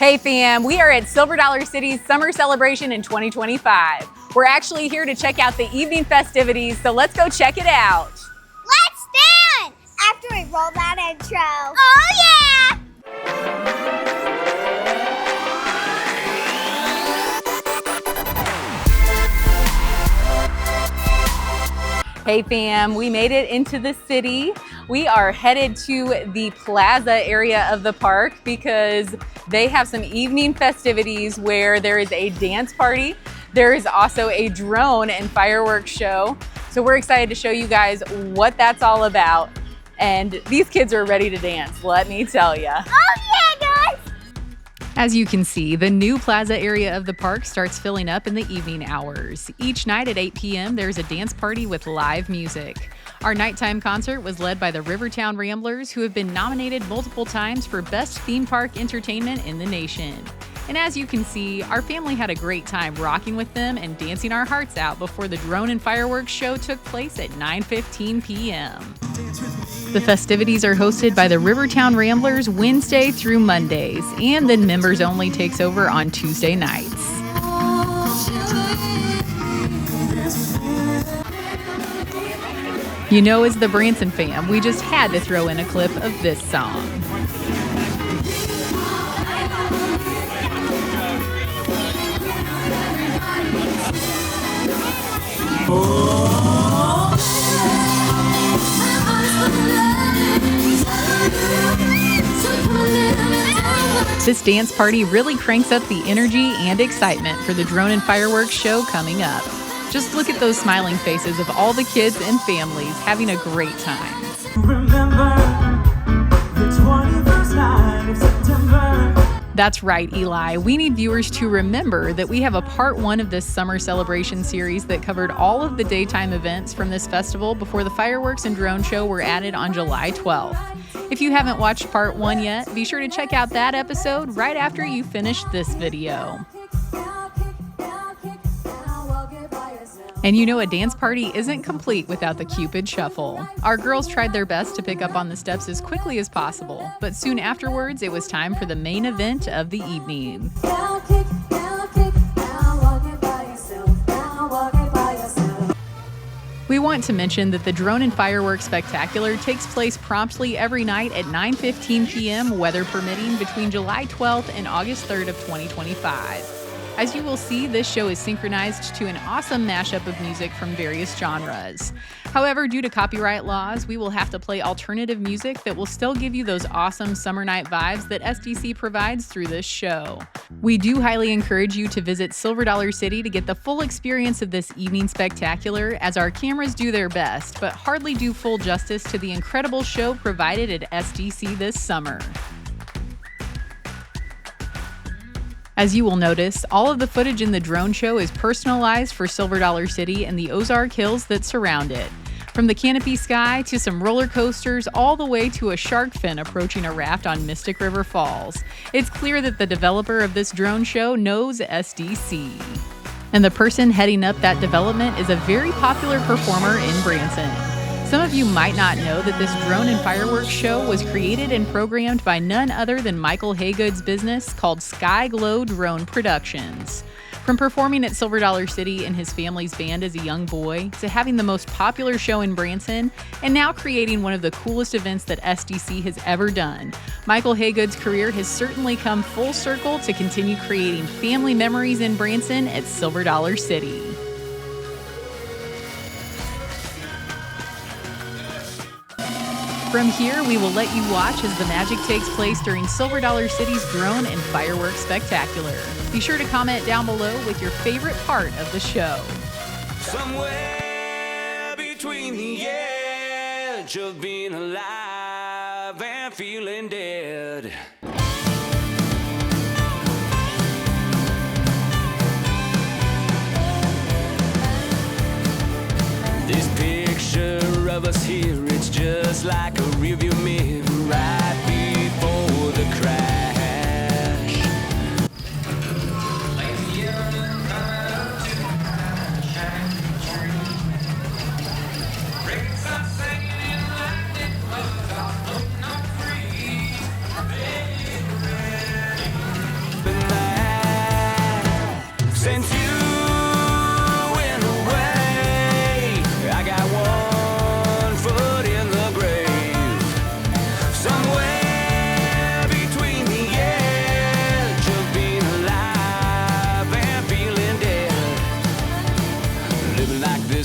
Hey fam, we are at Silver Dollar City's summer celebration in 2025. We're actually here to check out the evening festivities, so let's go check it out. Let's dance! After we roll that intro. Oh yeah! Hey fam, we made it into the city. We are headed to the plaza area of the park because they have some evening festivities where there is a dance party. There is also a drone and fireworks show. So we're excited to show you guys what that's all about. And these kids are ready to dance, let me tell you. Oh yeah, guys! As you can see, the new plaza area of the park starts filling up in the evening hours. Each night at 8 p.m., there's a dance party with live music. Our nighttime concert was led by the Rivertown Ramblers, who have been nominated multiple times for Best Theme Park Entertainment in the nation. And as you can see, our family had a great time rocking with them and dancing our hearts out before the drone and fireworks show took place at 9:15 p.m. The festivities are hosted by the Rivertown Ramblers Wednesday through Mondays, and then members only takes over on Tuesday nights. You know, as the Branson Fam, we just had to throw in a clip of this song. This dance party really cranks up the energy and excitement for the drone and fireworks show coming up. Just look at those smiling faces of all the kids and families having a great time. Remember the 21st night of September. That's right, Eli. We need viewers to remember that we have a part 1 of this summer celebration series that covered all of the daytime events from this festival before the fireworks and drone show were added on July 12th. If you haven't watched part 1 yet, be sure to check out that episode right after you finish this video. And you know, a dance party isn't complete without the Cupid Shuffle. Our girls tried their best to pick up on the steps as quickly as possible, but soon afterwards, it was time for the main event of the evening. We want to mention that the Drone and Fireworks Spectacular takes place promptly every night at 9:15 p.m., weather permitting, between July 12th and August 3rd of 2025. As you will see, this show is synchronized to an awesome mashup of music from various genres. However, due to copyright laws, we will have to play alternative music that will still give you those awesome summer night vibes that SDC provides through this show. We do highly encourage you to visit Silver Dollar City to get the full experience of this evening spectacular, as our cameras do their best, but hardly do full justice to the incredible show provided at SDC this summer. As you will notice, all of the footage in the drone show is personalized for Silver Dollar City and the Ozark Hills that surround it. From the canopy sky to some roller coasters, all the way to a shark fin approaching a raft on Mystic River Falls. It's clear that the developer of this drone show knows SDC. And the person heading up that development is a very popular performer in Branson. Some of you might not know that this drone and fireworks show was created and programmed by none other than Michael Haygood's business called Skyglow Drone Productions. From performing at Silver Dollar City in his family's band as a young boy, to having the most popular show in Branson, and now creating one of the coolest events that SDC has ever done, Michael Haygood's career has certainly come full circle to continue creating family memories in Branson at Silver Dollar City. From here, we will let you watch as the magic takes place during Silver Dollar City's Drone and Fireworks Spectacular. Be sure to comment down below with your favorite part of the show. Somewhere between the edge of being alive and feeling dead. This picture of us here, it's just like a rearview mirror right before the crash.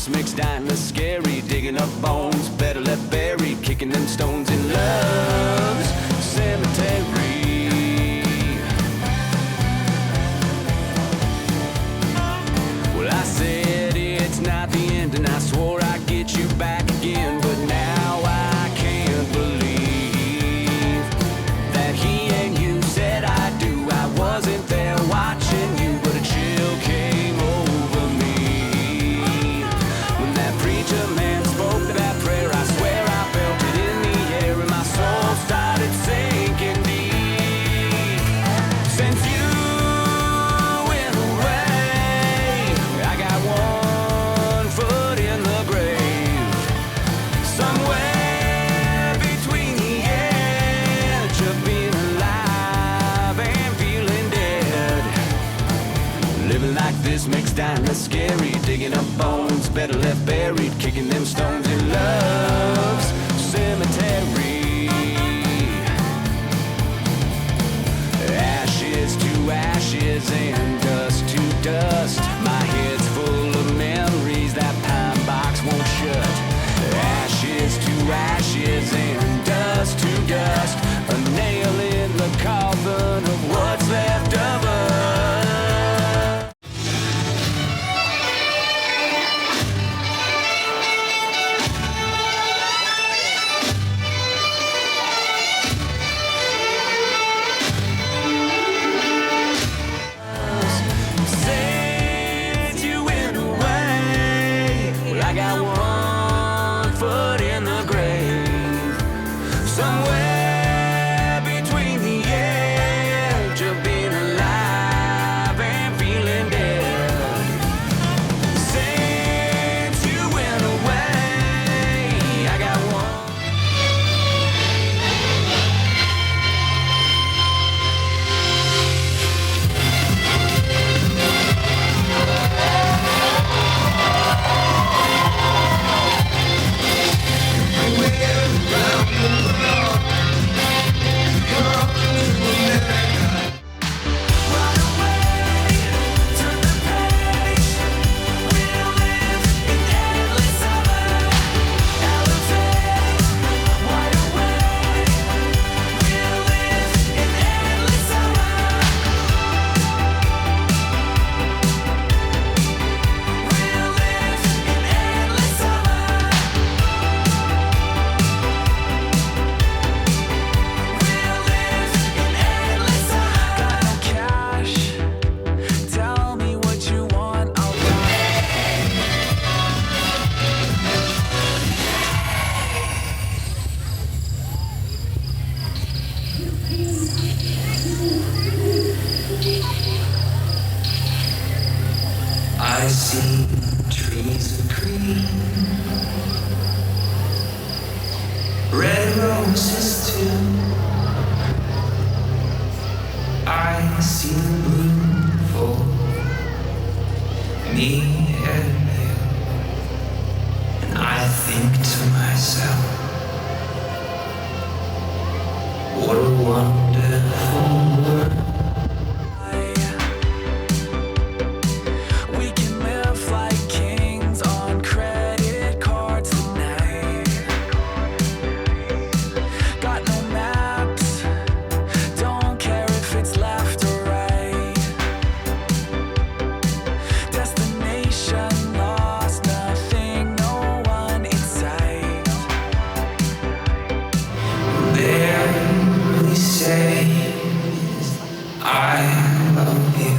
this makes dying less scary. Digging up bones, better left buried. Kicking them stones in love's cemetery. Well, I said it's not the end, and I swore I'd get you back again, but now I can't believe that he and you said I do. I wasn't there watching you, but a chill came over me when that preacher man spoke that prayer. I swear I felt it in the air, and my soul started sinking deep. Since you went away, I got one foot in the grave, somewhere between the edge of being alive and feeling dead. Living like this makes dying less scary. Digging up bones, better left buried. Kicking them stones in love's cemetery. Ashes to ashes and dust to dust. My head's full of memories that pine box won't shut. Ashes to ashes and dust to dust. A nail in the coffin of what's left of us. Since you went away, well, I got one foot in the grave, somewhere between the edge of being alive and feeling dead. Since you went away, I got one. Run away, turn the page. We'll live in endless summer. Elevate, wide awake. We'll live in endless summer. We'll live in endless summer. We'll live in endless summer. Got no cash. Tell me what you want, I'll buy. I see trees of green, red roses too. I see them bloom for me and you, and I think to myself, what a wonderful world. We can live like kings on credit cards tonight. Got no maps, don't care if it's left or right. Destination lost, nothing, no one in sight. There we say, I love you.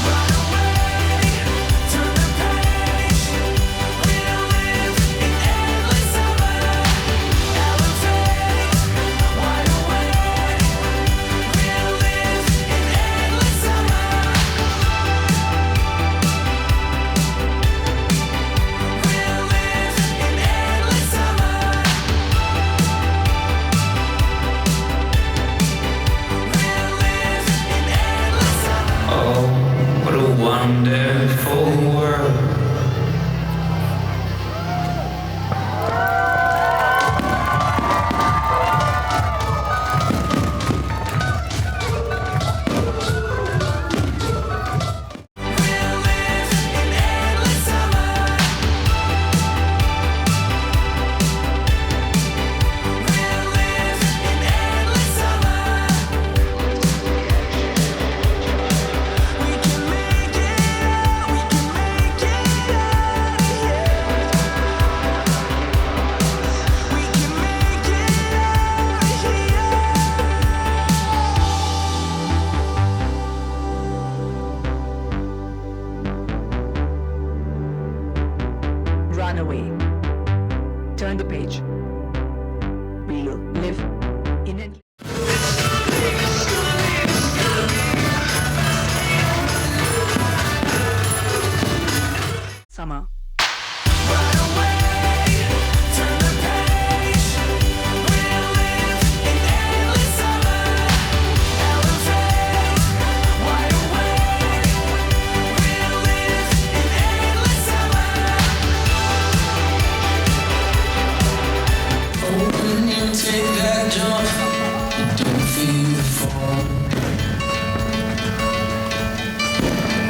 Run away, turn the page. We'll live in endless summer. Elevate, edge of, you don't feel the fall.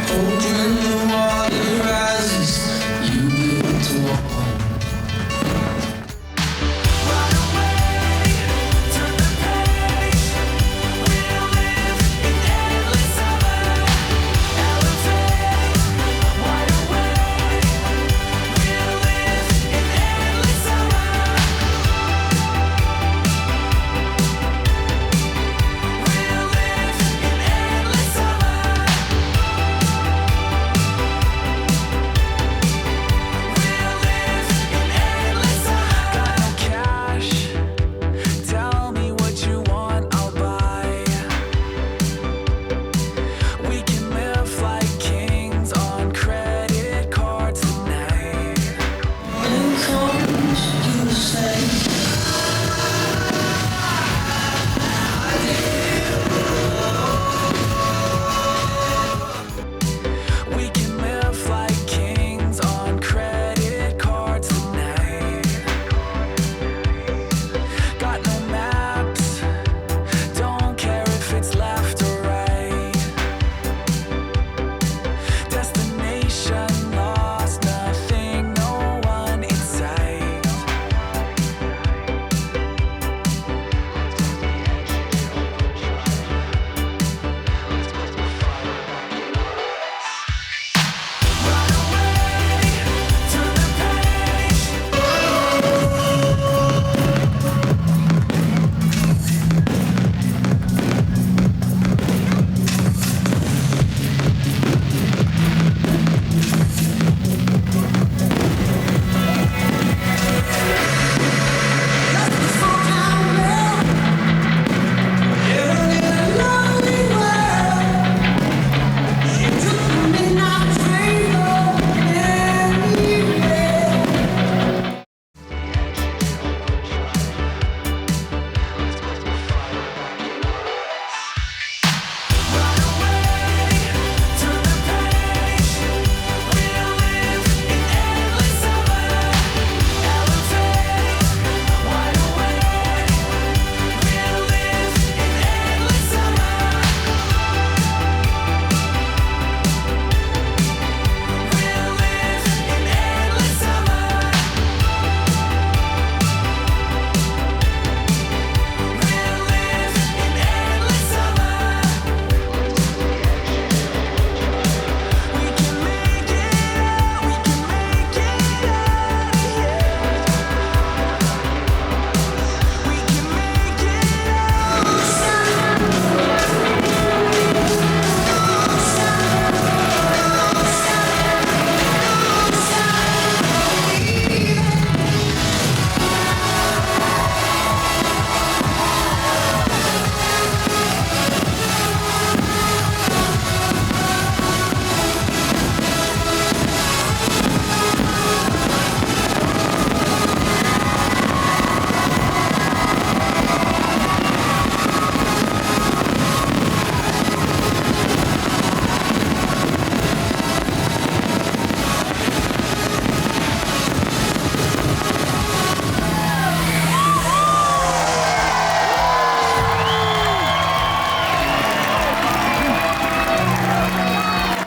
Hope when the water rises, you build a wall.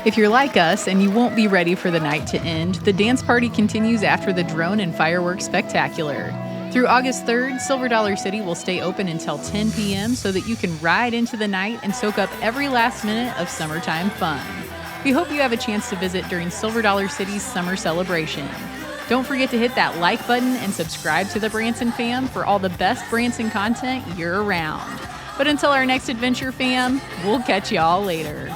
If you're like us and you won't be ready for the night to end, the dance party continues after the drone and fireworks spectacular. Through August 3rd, Silver Dollar City will stay open until 10 p.m. so that you can ride into the night and soak up every last minute of summertime fun. We hope you have a chance to visit during Silver Dollar City's summer celebration. Don't forget to hit that like button and subscribe to the Branson Fam for all the best Branson content year-round. But until our next adventure, fam, we'll catch y'all later.